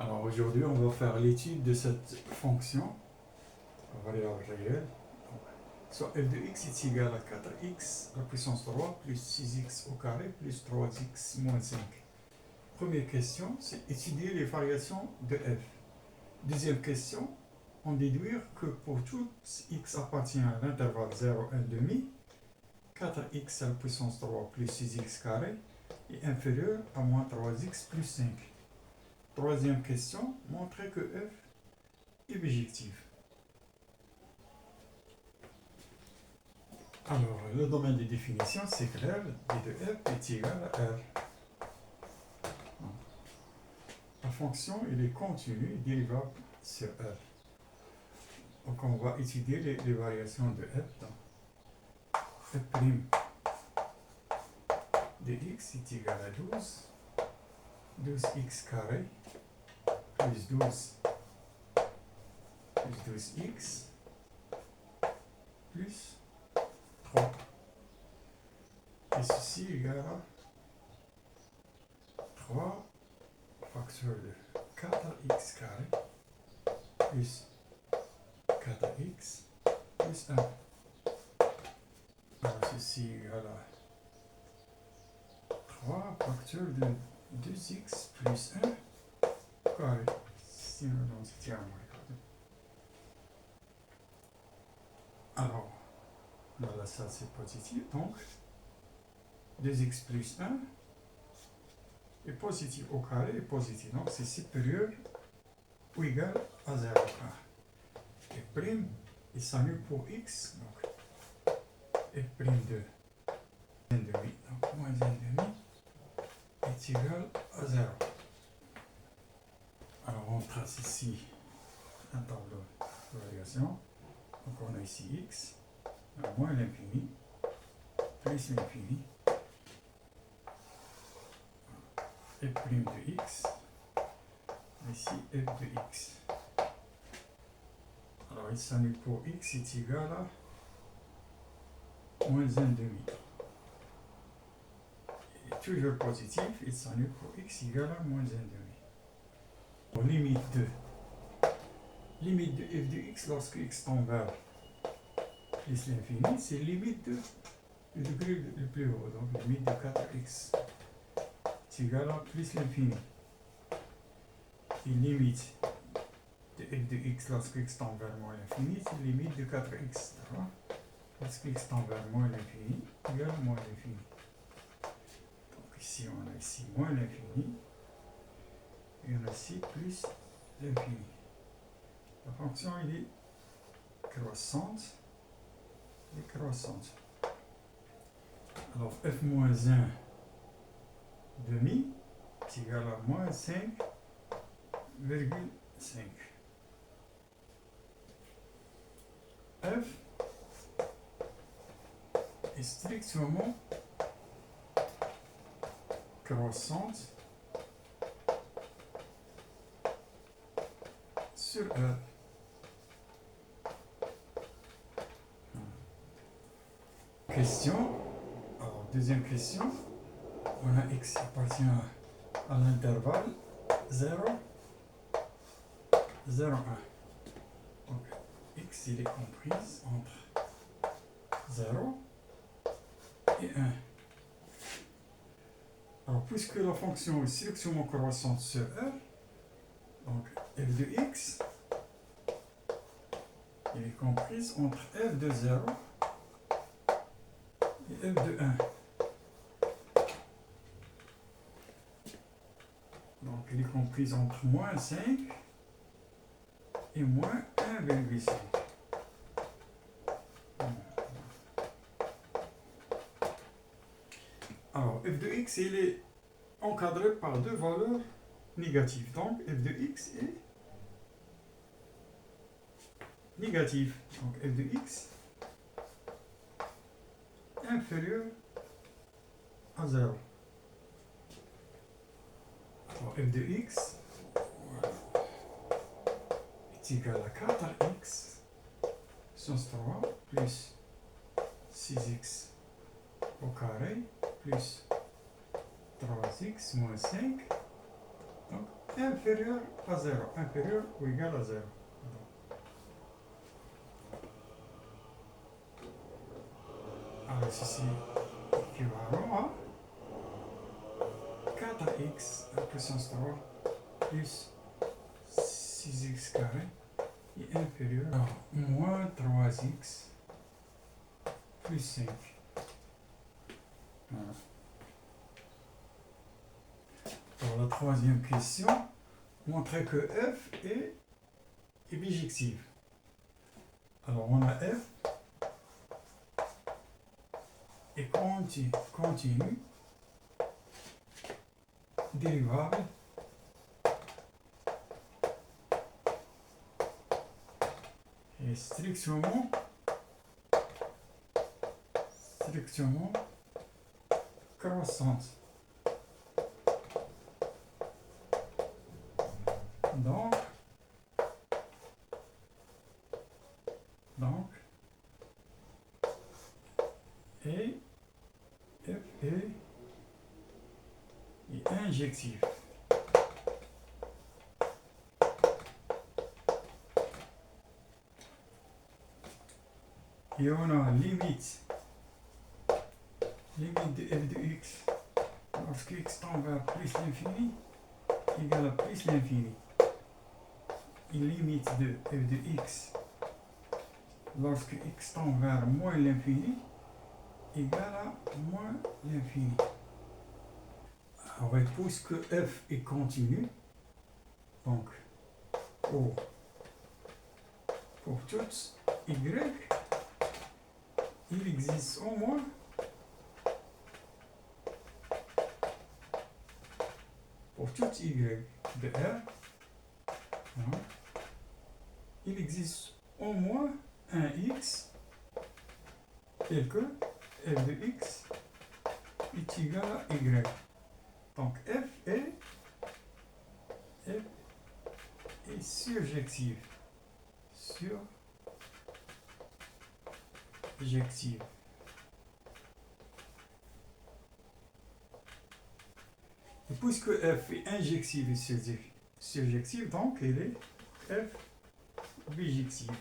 Alors aujourd'hui, on va faire l'étude de cette fonction variable réelle. Soit f de x est égal à 4x à la puissance 3 plus 6x au carré plus 3x moins 5. Première question, c'est étudier les variations de f. Deuxième question, en déduire que pour tout x appartient à l'intervalle 0, 1 demi, 4x à la puissance 3 plus 6x carré est inférieur à moins 3x plus 5. Troisième question, montrer que f est bijectif. Alors, le domaine de définition, c'est clair, d de f est égal à r. La fonction, elle est continue, dérivable sur r. Donc, on va étudier les variations de f dans f' de x est égal à 12, 12x carré, plus 12, plus 12x, plus 3. Et ceci égale à 3 facteur de 4x carré, plus 4x, plus 1. Alors ceci égale à 3 facteur de 2x plus 1 carré. Sinon, c'est entièrement carré. Alors, là, ça c'est positif, donc 2x plus 1 est positif au carré est positif, donc c'est supérieur ou égal à 0. Et prime il s'annule pour x, donc f prime de 1 demi, donc moins 1 demi est égal à 0. Alors on trace ici un tableau de variation. Donc on a ici x, moins l'infini, plus l'infini, f prime de x, ici f de x. Alors il s'annule pour x est égal à moins 1 demi. Il est toujours positif, il s'annule pour x égal à moins 1 demi. Pour limite de f de x lorsque x tend vers plus l'infini, c'est limite de le degré le plus haut, donc limite de 4x est égal à plus l'infini. Et limite de f de x lorsque x tend vers moins l'infini, c'est limite de 4x. Lorsque x tend vers moins l'infini, égale moins l'infini. Donc ici, on a ici moins l'infini, et on a ici plus l'infini. La fonction, elle est croissante et croissante. Alors f moins 1 demi est égal à moins 5,5. F est strictement croissante sur R. Question. Alors, deuxième question. On a x qui appartient à l'intervalle 0, 0, 1. Donc, x il est comprise entre 0 et 1. Alors, puisque la fonction est strictement croissante sur R, donc f de x il est comprise entre f de 0 et f de 1. Donc, il est comprise entre moins 5 et moins 1,5. Alors, f de x, il est encadré par deux valeurs négatives. Donc, f de x est négatif. Donc, f de x inférieur à 0. Alors, f de x est égal à 4x puissance 3 plus 6x au carré plus 3x moins 5, donc inférieur à 0, inférieur ou égal à 0. Alors ceci équivalent à 4x puissance 3 plus 6x carré est inférieur à moins 3x plus 5. Voilà. Pour la troisième question, montrer que f est bijective. Alors on a f est continu, dérivable et strictement croissante. Donc et f est injective. Et on a limite de f de x lorsque x tend vers plus l'infini égale à plus l'infini. Et limite de f de x lorsque x tend vers moins l'infini égale à moins l'infini. Alors, puisque f est continu, donc pour toutes y, il existe au moins pour toutes y de R, hein, il existe au moins un x tel que f de x est égal à y. Donc f est surjective. Et puisque f est injective et surjective, donc elle est f bijective.